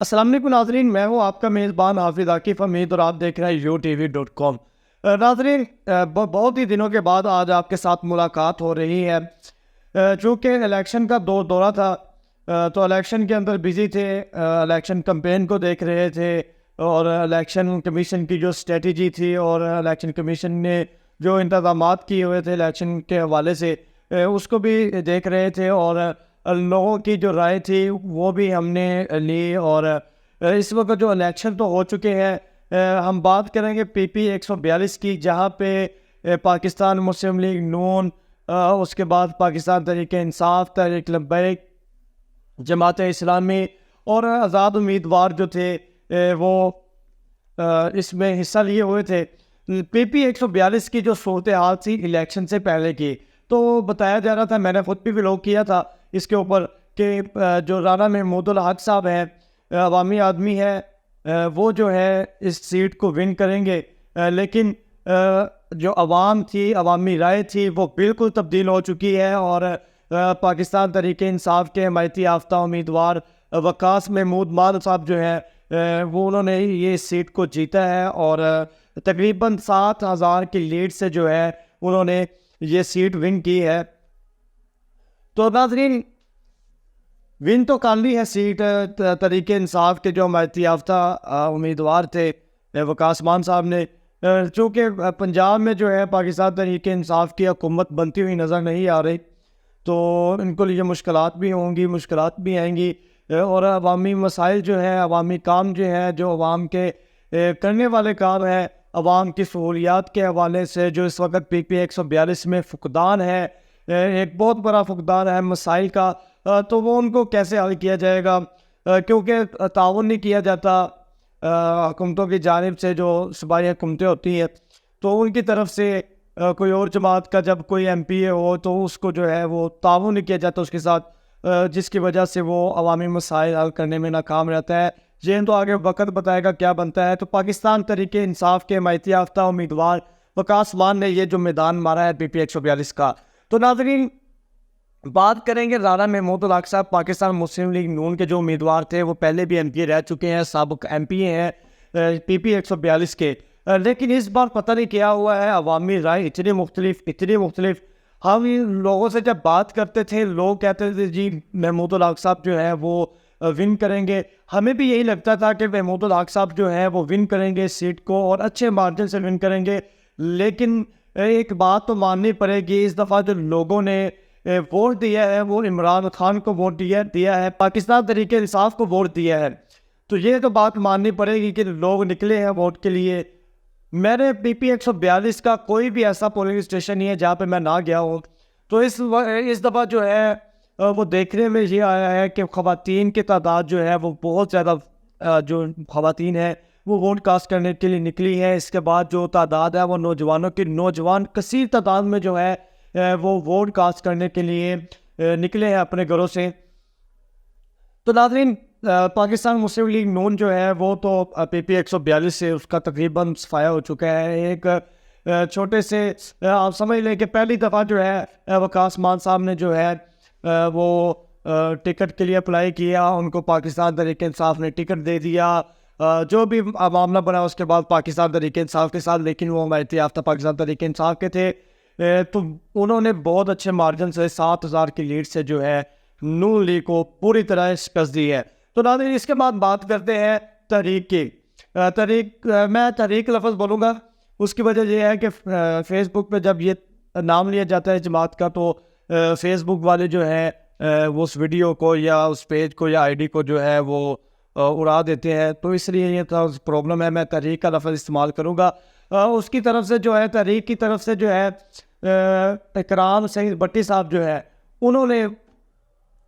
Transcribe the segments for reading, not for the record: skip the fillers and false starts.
السلام علیکم ناظرین، میں ہوں آپ کا میزبان حافظ عاقف حمید اور آپ دیکھ رہے ہیں UTV.com۔ ناظرین، بہت ہی دنوں کے بعد آج آپ کے ساتھ ملاقات ہو رہی ہے۔ چونکہ الیکشن کا دورہ تھا تو الیکشن کے اندر بزی تھے، الیکشن کمپین کو دیکھ رہے تھے اور الیکشن کمیشن کی جو اسٹریٹجی تھی اور الیکشن کمیشن نے جو انتظامات کیے ہوئے تھے الیکشن کے حوالے سے اس کو بھی دیکھ رہے تھے، اور لوگوں کی جو رائے تھی وہ بھی ہم نے لی۔ اور اس وقت جو الیکشن تو ہو چکے ہیں، ہم بات کریں گے PP 142 کی، جہاں پہ پاکستان مسلم لیگ نون، اس کے بعد پاکستان تحریک انصاف، تحریک لبیک، جماعت اسلامی اور آزاد امیدوار جو تھے وہ اس میں حصہ لیے ہوئے تھے۔ PP 142 کی جو صورتحال تھی الیکشن سے پہلے کی، تو بتایا جا رہا تھا، میں نے خود بھی ولاگ کیا تھا اس کے اوپر، کہ جو رانا محمود الحق صاحب ہیں، عوامی آدمی ہے، وہ جو ہے اس سیٹ کو ون کریں گے، لیکن جو عوام تھی، عوامی رائے تھی، وہ بالکل تبدیل ہو چکی ہے، اور پاکستان تحریک انصاف کے حمایتی یافتہ امیدوار وقاص محمود مان صاحب جو ہیں وہ انہوں نے یہ سیٹ کو جیتا ہے، اور تقریباً 7,000 کی لیڈ سے جو ہے انہوں نے یہ سیٹ ون کی ہے۔ تو ناظرین، ون تو کر لی ہے سیٹ تحریک انصاف کے جو حمایتی یافتہ امیدوار تھے وقاص مان صاحب نے، چونکہ پنجاب میں جو ہے پاکستان تحریک انصاف کی حکومت بنتی ہوئی نظر نہیں آ رہی، تو ان کو لیے مشکلات بھی ہوں گی، مشکلات بھی آئیں گی، اور عوامی مسائل جو ہیں، عوامی کام جو ہیں، جو عوام کے کرنے والے کام ہیں، عوام کی سہولیات کے حوالے سے جو اس وقت PP 142 میں فقدان ہے، ایک بہت بڑا فقدان ہے مسائل کا، تو وہ ان کو کیسے حل کیا جائے گا، کیونکہ تعاون نہیں کیا جاتا حکومتوں کی جانب سے، جو صوبائی حکومتیں ہوتی ہیں، تو ان کی طرف سے کوئی اور جماعت کا جب کوئی MPA ہو تو اس کو جو ہے وہ تعاون نہیں کیا جاتا اس کے ساتھ، جس کی وجہ سے وہ عوامی مسائل حل کرنے میں ناکام رہتا ہے۔ یہ تو آگے وقت بتائے گا کیا بنتا ہے۔ تو پاکستان تحریک انصاف کے حمایتی یافتہ امیدوار وقاص مان نے یہ جو میدان مارا ہے PP 142 کا۔ تو ناظرین، بات کریں گے رانا محمود الحق صاحب، پاکستان مسلم لیگ نون کے جو امیدوار تھے، وہ پہلے بھی MPA رہ چکے ہیں، سابق MPA ہیں PP 142 کے، لیکن اس بار پتہ نہیں کیا ہوا ہے، عوامی رائے اتنی مختلف۔ ہم لوگوں سے جب بات کرتے تھے، لوگ کہتے تھے جی محمود الحق صاحب جو ہیں وہ ون کریں گے، ہمیں بھی یہی لگتا تھا کہ محمود الحق صاحب جو ہیں وہ ون کریں گے سیٹ کو، اور اچھے مارجن سے ون کریں گے، لیکن ایک بات تو ماننی پڑے گی، اس دفعہ جو لوگوں نے ووٹ دیا ہے وہ عمران خان کو ووٹ دیا ہے، پاکستان تحریک انصاف کو ووٹ دیا ہے، تو یہ تو بات ماننی پڑے گی کہ لوگ نکلے ہیں ووٹ کے لیے۔ میں نے PP 142 کا کوئی بھی ایسا پولنگ اسٹیشن نہیں ہے جہاں پہ میں نہ گیا ہوں، تو اس دفعہ جو ہے وہ دیکھنے میں یہ آیا ہے کہ خواتین کی تعداد جو ہے وہ بہت زیادہ، جو خواتین ہیں وہ ووٹ کاسٹ کرنے کے لیے نکلی ہے۔ اس کے بعد جو تعداد ہے وہ نوجوانوں کی، نوجوان کثیر تعداد میں جو ہے وہ ووٹ کاسٹ کرنے کے لیے نکلے ہیں اپنے گھروں سے۔ تو ناظرین، پاکستان مسلم لیگ نون جو ہے وہ تو PP 142 سے اس کا تقریباً صفایا ہو چکا ہے۔ ایک چھوٹے سے آپ سمجھ لیں کہ پہلی دفعہ جو ہے وقاص مان صاحب نے جو ہے وہ ٹکٹ کے لیے اپلائی کیا، ان کو پاکستان تحریک انصاف نے ٹکٹ دے دیا، جو بھی معاملہ بنا اس کے بعد پاکستان تحریک انصاف کے ساتھ، لیکن وہ حمایتی یافتہ پاکستان تحریک انصاف کے تھے، تو انہوں نے بہت اچھے مارجن سے 7,000 کی لیڈ سے جو ہے نون لیگ کو پوری طرح شکست دی ہے۔ تو ناظرین، اس کے بعد بات کرتے ہیں تحریک کی۔ میں تحریک لفظ بولوں گا، اس کی وجہ یہ ہے کہ فیس بک پہ جب یہ نام لیا جاتا ہے جماعت کا، تو فیس بک والے جو ہیں وہ اس ویڈیو کو یا اس پیج کو یا ID کو جو ہے وہ اڑا دیتے ہیں، تو اس لیے یہ پرابلم ہے۔ میں تحریک کا لفظ استعمال کروں گا۔ اس کی طرف سے جو ہے، تحریک کی طرف سے جو ہے اکرام سعید بٹی صاحب جو ہے، انہوں نے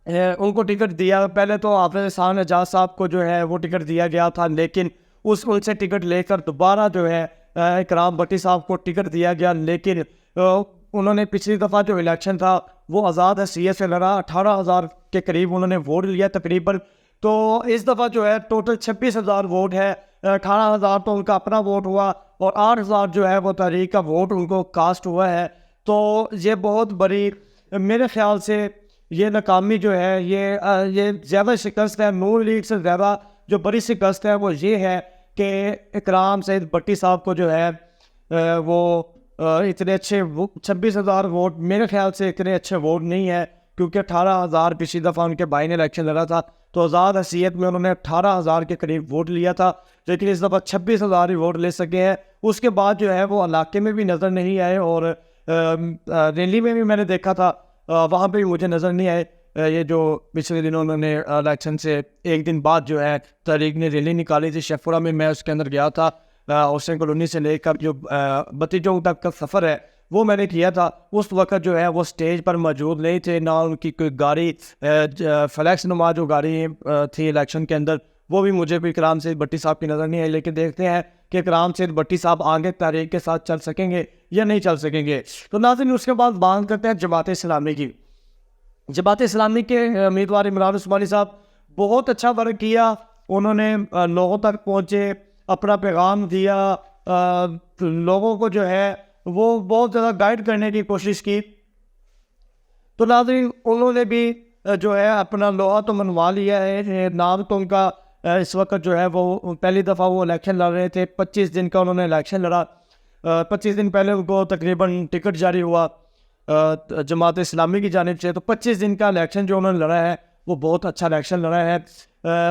ان کو ٹکٹ دیا۔ پہلے تو حافظ احسان اعجاز صاحب کو جو ہے وہ ٹکٹ دیا گیا تھا، لیکن ان سے ٹکٹ لے کر دوبارہ جو ہے اکرام بٹی صاحب کو ٹکٹ دیا گیا، لیکن انہوں نے پچھلی دفعہ جو الیکشن تھا وہ آزاد حیثیت سے لڑا، 18,000 کے قریب انہوں نے ووٹ لیا تقریباً۔ تو اس دفعہ جو ہے ٹوٹل 26,000 ووٹ ہے، 18,000 تو ان کا اپنا ووٹ ہوا اور 8,000 جو ہے وہ تحریک کا ووٹ ان کو کاسٹ ہوا ہے۔ تو یہ بہت بڑی، میرے خیال سے یہ ناکامی جو ہے، یہ زیادہ شکست ہے، نون لیگ سے زیادہ جو بڑی شکست ہے وہ یہ ہے کہ اکرام سعید بٹی صاحب کو جو ہے وہ اتنے اچھے 26,000 ووٹ، میرے خیال سے اتنے اچھے ووٹ نہیں ہے، کیونکہ 18,000 پچھلی دفعہ ان کے بھائی نے الیکشن لڑا تھا تو آزاد حیثیت میں انہوں نے 18,000 کے قریب ووٹ لیا تھا، لیکن اس دفعہ 26,000 ہی ووٹ لے سکے ہیں۔ اس کے بعد جو ہے وہ علاقے میں بھی نظر نہیں آئے، اور ریلی میں بھی میں نے دیکھا تھا، وہاں پہ بھی مجھے نظر نہیں آئے۔ یہ جو پچھلے دنوں انہوں نے الیکشن سے ایک دن بعد جو ہے تحریک نے ریلی نکالی تھی شیخ پورہ میں اس کے اندر گیا تھا، حسین کالونی سے لے کر جو بتی چوک تک کا سفر ہے وہ میں نے کیا تھا۔ اس وقت جو ہے وہ سٹیج پر موجود نہیں تھے، نہ ان کی کوئی گاڑی فلیکس نما جو گاڑی تھی الیکشن کے اندر وہ بھی مجھے بھی اکرام سعید بٹی صاحب کی نظر نہیں آئی۔ لیکن دیکھتے ہیں کہ اکرام سعید بٹی صاحب آگے تحریک کے ساتھ چل سکیں گے یا نہیں چل سکیں گے۔ تو ناظرین اس کے بعد بات کرتے ہیں جماعت اسلامی کی۔ جماعت اسلامی کے امیدوار عمران عثمانی صاحب بہت اچھا ورک کیا، انہوں نے لوگوں تک پہنچے، اپنا پیغام دیا، لوگوں کو جو ہے وہ بہت زیادہ گائیڈ کرنے کی کوشش کی۔ تو ناظرین انہوں نے بھی جو ہے اپنا لوہا تو منوا لیا ہے، نام تو ان کا اس وقت جو ہے وہ پہلی دفعہ وہ الیکشن لڑ رہے تھے، 25 دن کا انہوں نے الیکشن لڑا، 25 دن پہلے ان کو تقریباً ٹکٹ جاری ہوا جماعت اسلامی کی جانب سے، تو 25 دن کا الیکشن جو انہوں نے لڑا ہے وہ بہت اچھا الیکشن لڑا ہے۔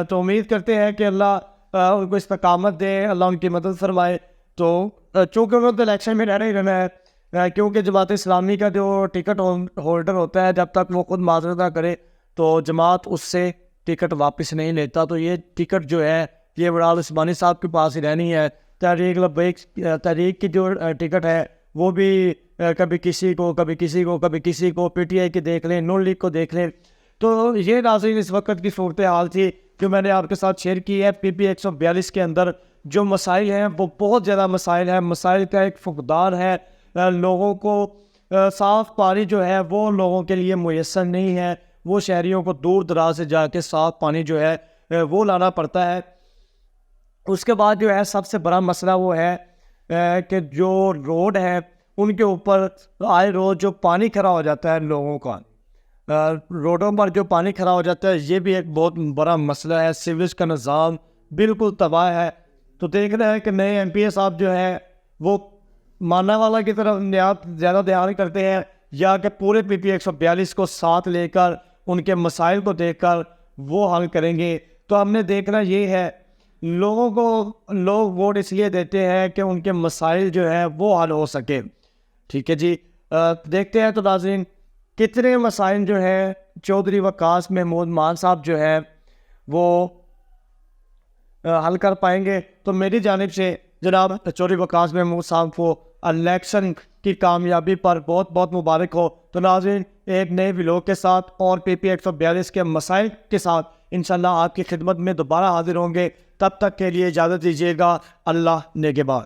تو امید کرتے ہیں کہ اللہ ان کو استقامت دے، اللہ ان کی مدد فرمائے۔ تو چونکہ انہوں نے الیکشن میں رہنا ہی رہنا ہے، کیونکہ جماعت اسلامی کا جو ٹکٹ ہولڈر ہوتا ہے جب تک وہ خود معذرت نہ کرے تو جماعت اس سے ٹکٹ واپس نہیں لیتا، تو یہ ٹکٹ جو ہے یہ عمران عثمانی صاحب کے پاس ہی رہنی ہے۔ تحریک کی جو ٹکٹ ہے وہ بھی کبھی کسی کو کبھی کسی کو کبھی کسی کو، پی ٹی آئی کی دیکھ لیں، نون لیگ کو دیکھ لیں۔ تو یہ ناظرین اس وقت کی صورتحال تھی جو میں نے آپ کے ساتھ شیئر کی ہے۔ پی پی 142 کے اندر جو مسائل ہیں وہ بہت زیادہ مسائل ہیں، مسائل کا ایک فقدان ہے، لوگوں کو صاف پانی جو ہے وہ لوگوں کے لیے میسر نہیں ہے، وہ شہریوں کو دور دراز سے جا کے صاف پانی جو ہے وہ لانا پڑتا ہے۔ اس کے بعد جو ہے سب سے بڑا مسئلہ وہ ہے کہ جو روڈ ہے ان کے اوپر آئے روز جو پانی کھڑا ہو جاتا ہے لوگوں کا، روڈوں پر جو پانی کھڑا ہو جاتا ہے یہ بھی ایک بہت بڑا مسئلہ ہے۔ سیوریج کا نظام بالکل تباہ ہے۔ تو دیکھ رہے ہیں کہ نئے ایم پی اے صاحب جو ہیں وہ مانا والا کی طرف زیادہ دھیان کرتے ہیں یا کہ پورے پی پی 142 کو ساتھ لے کر ان کے مسائل کو دیکھ کر وہ حل کریں گے۔ تو ہم نے دیکھنا یہ ہے لوگوں کو لوگ ووٹ اس لیے دیتے ہیں کہ ان کے مسائل جو ہیں وہ حل ہو سکے، ٹھیک ہے جی۔ دیکھتے ہیں تو ناظرین کتنے مسائل جو ہیں چودھری وقاص محمود مان صاحب جو ہے وہ حل کر پائیں گے۔ تو میری جانب سے جناب چودھری وقاص محمود صاحب کو الیکشن کی کامیابی پر بہت بہت مبارک ہو۔ تو ناظرین ایک نئے ویلوگ کے ساتھ اور پی پی 142 کے مسائل کے ساتھ انشاءاللہ آپ کی خدمت میں دوبارہ حاضر ہوں گے۔ تب تک کے لیے اجازت دیجیے گا، اللہ نگہبان۔